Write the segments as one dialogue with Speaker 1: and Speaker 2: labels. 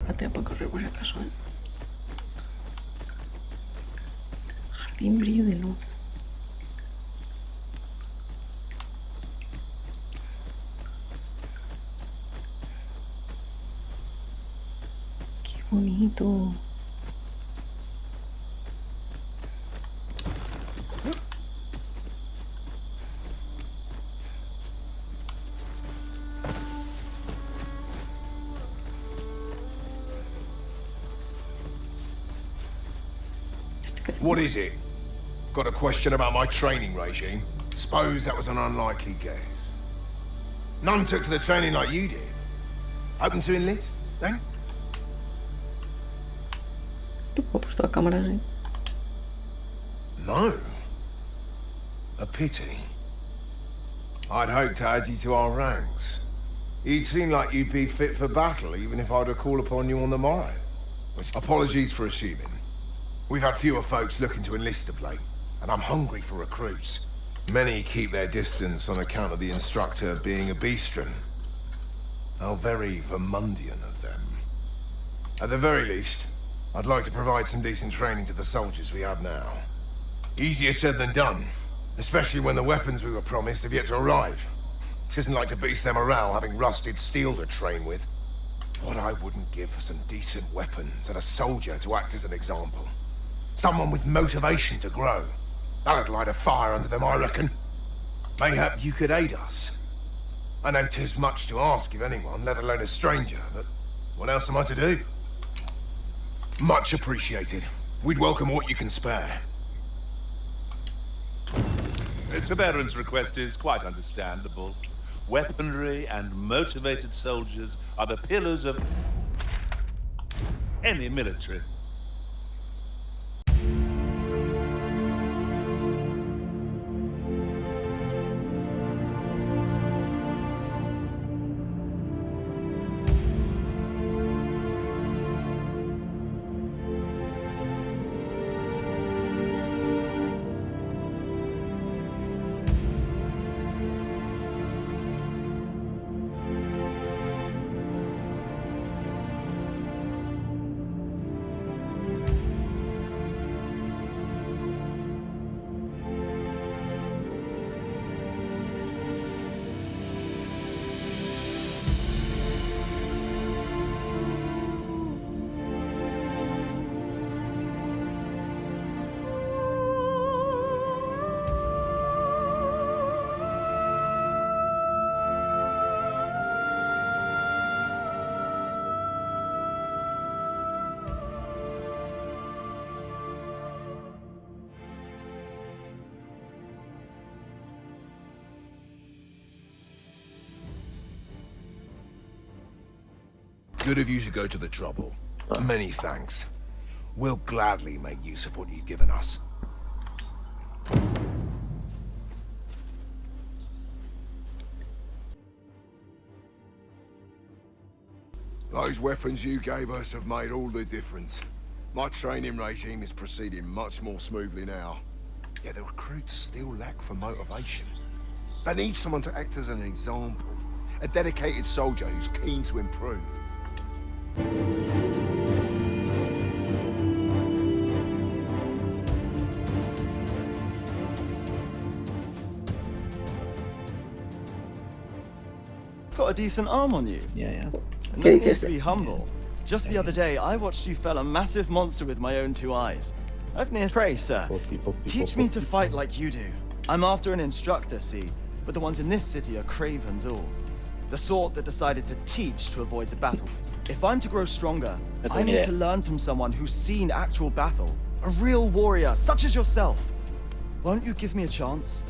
Speaker 1: platea para correr por si acaso, ¿eh? Jardín brillo de luna. Qué bonito.
Speaker 2: What is it? Got a question about my training regime? Suppose that was an unlikely guess. None took to the training like you did. Open to enlist, then?
Speaker 1: ¿Tú has puesto las cámaras ahí?
Speaker 2: No. A pity. I'd hoped to add you to our ranks. You'd seem like you'd be fit for battle, even if I were to call upon you on the morrow. Which, apologies for assuming. We've had fewer folks looking to enlist of late, and I'm hungry for recruits. Many keep their distance on account of the instructor being a beastren. How very Vermundian of them. At the very least, I'd like to provide some decent training to the soldiers we have now. Easier said than done, especially when the weapons we were promised have yet to arrive. It isn't like to boost their morale having rusted steel to train with. What I wouldn't give for some decent weapons and a soldier to act as an example. Someone with motivation to grow. That'd light a fire under them, I reckon. Mayhap you could aid us. I know 'tis much to ask of anyone, let alone a stranger, but what else am I to do? Much appreciated. We'd welcome what you can spare.
Speaker 3: The Baron's request is quite understandable. Weaponry and motivated soldiers are the pillars of any military.
Speaker 2: Good of you to go to the trouble. Many thanks. We'll gladly make use of what you've given us. Those weapons you gave us have made all the difference. My training regime is proceeding much more smoothly now. Yet the recruits still lack for motivation. They need someone to act as an example. A dedicated soldier who's keen to improve.
Speaker 4: Got a decent arm on you.
Speaker 1: Yeah.
Speaker 4: And
Speaker 1: ¿Qué
Speaker 4: no need
Speaker 1: dices?
Speaker 4: to be humble. Just the other day, I watched you fell a massive monster with my own two eyes. I've near pray, sir. Teach me to fight like you do. I'm after an instructor, see, but the ones in this city are cravens all. The sort that decided to teach to avoid the battle. If I'm to grow stronger, I need to learn from someone who's seen actual battle. A real warrior, such as yourself. Won't you give me a chance?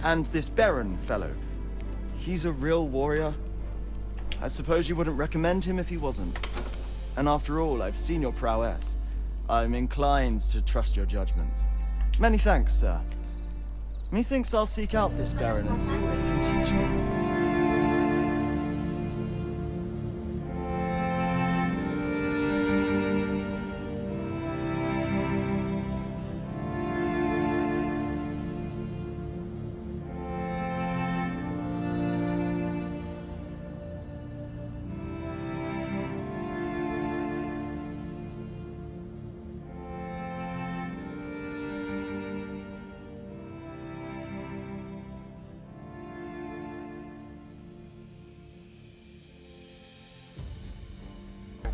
Speaker 4: And this Baron fellow, he's a real warrior? I suppose you wouldn't recommend him if he wasn't. And after all, I've seen your prowess. I'm inclined to trust your judgment. Many thanks, sir. Methinks I'll seek out this Baron and see what he can teach me.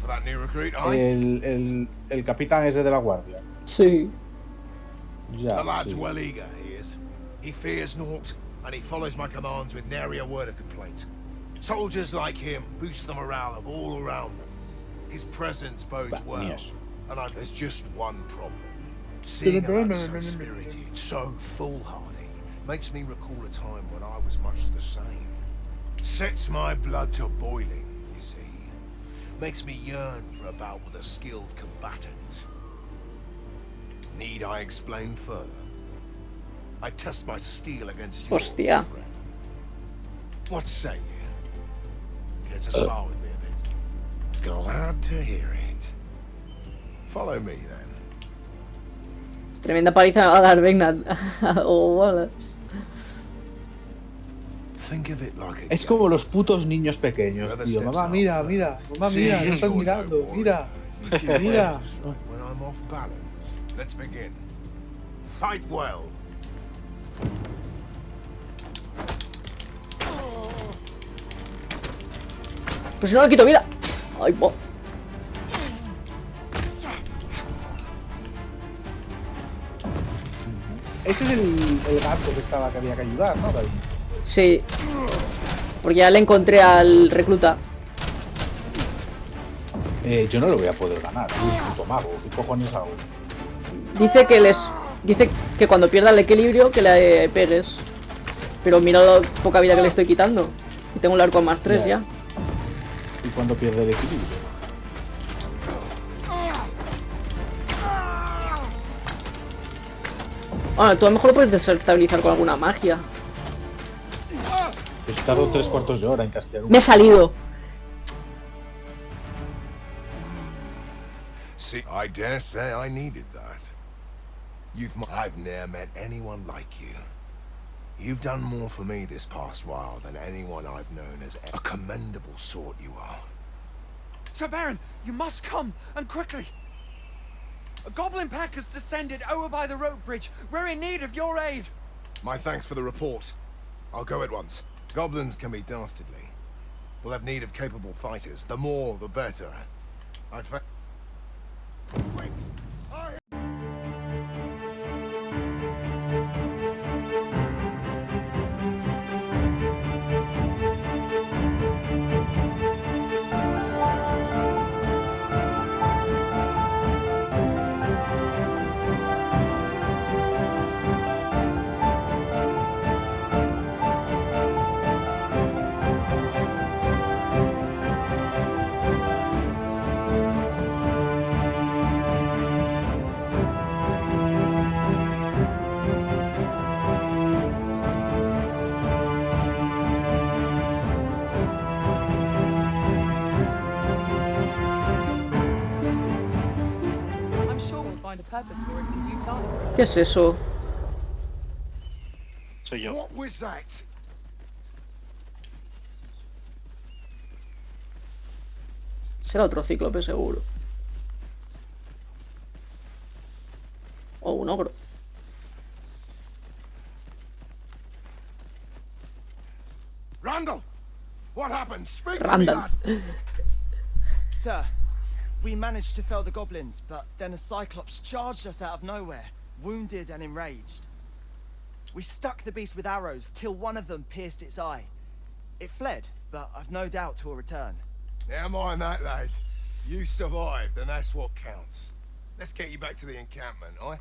Speaker 2: for that new recruit, eh?
Speaker 5: El capitán ese de la guardia.
Speaker 1: Sí.
Speaker 5: Ya,
Speaker 2: The lad's
Speaker 5: sí.
Speaker 2: well eager, he is. He fears naught, and he follows my commands with nary a word of complaint. Soldiers like him boost the morale of all around them. His presence bodes well.
Speaker 5: Yes.
Speaker 2: And there's just one problem. Seeing a lad so spirited, so foolhardy, makes me recall a time when I was much the same. Sets my blood to boiling, you see. Makes me yearn for a bout with a skilled combatant. Need I explain further? I test my steel against yours,
Speaker 1: Hostia.
Speaker 2: friend. What say you? Care to spar with me a bit? Glad to hear it. Follow me then.
Speaker 1: Tremenda paliza me va a dar, venga. O Wallace.
Speaker 2: Think of it like a
Speaker 5: Es como los putos niños pequeños, tío. Mamá, mira, mira. Mamá, mira, no estás mirando. Mira. Mira.
Speaker 2: When I'm off balance, let's begin. Fight well.
Speaker 1: Pues si no le quito vida. Ay, bo.
Speaker 5: Ese es el gato que había que ayudar, ¿no, David?
Speaker 1: Sí. Porque ya le encontré al recluta.
Speaker 5: Yo no lo voy a poder ganar. Soy un puto mago. ¿Qué cojones hago?
Speaker 1: Dice que cuando pierda el equilibrio que le pegues. Pero mira la poca vida que le estoy quitando. Y tengo el arco a más 3 ya.
Speaker 5: ¿Y cuando pierde el equilibrio?
Speaker 1: Bueno, tú a lo mejor lo puedes desestabilizar con alguna magia.
Speaker 5: Pues tardo 3/4 de hora en castear un...
Speaker 1: Me he salido.
Speaker 2: See, I dare say I needed that. I've ne'er met anyone like you. You've done more for me this past while than anyone I've known as a commendable sort you are.
Speaker 6: Sir Baron, you must come, and quickly. A goblin pack has descended over by the rope bridge. We're in need of your aid.
Speaker 2: My thanks for the report. I'll go at once. Goblins can be dastardly. We'll have need of capable fighters. The more, the better. I'd fa- Quick!
Speaker 7: I'm sure we'll find a purpose for it in due time.
Speaker 1: ¿Qué es eso?
Speaker 8: Soy yo.
Speaker 2: What was that?
Speaker 1: Será otro cíclope seguro. O un ogro.
Speaker 2: Randall! What happened? Speak to me,
Speaker 1: Randall.
Speaker 2: lad!
Speaker 4: Sir, we managed to fell the goblins, but then a cyclops charged us out of nowhere, wounded and enraged. We stuck the beast with arrows till one of them pierced its eye. It fled, but I've no doubt 'twill return.
Speaker 2: Never mind that, lad. You survived, and that's what counts. Let's get you back to the encampment, aye?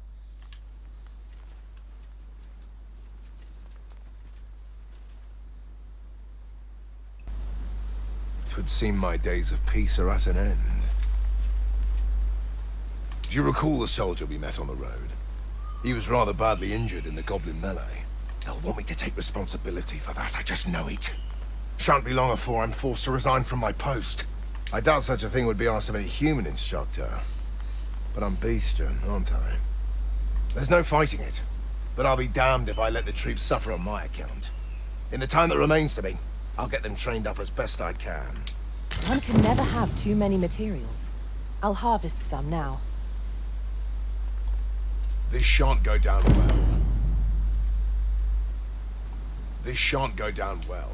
Speaker 2: Twould seem my days of peace are at an end. Do you recall the soldier we met on the road? He was rather badly injured in the goblin melee. They'll want me to take responsibility for that, I just know it. Shan't be long afore I'm forced to resign from my post. I doubt such a thing would be asked of any human instructor. But I'm bestian, aren't I? There's no fighting it. But I'll be damned if I let the troops suffer on my account. In the time that remains to me, I'll get them trained up as best I can.
Speaker 9: One can never have too many materials. I'll harvest some now.
Speaker 2: This shan't go down well. This shan't go down well.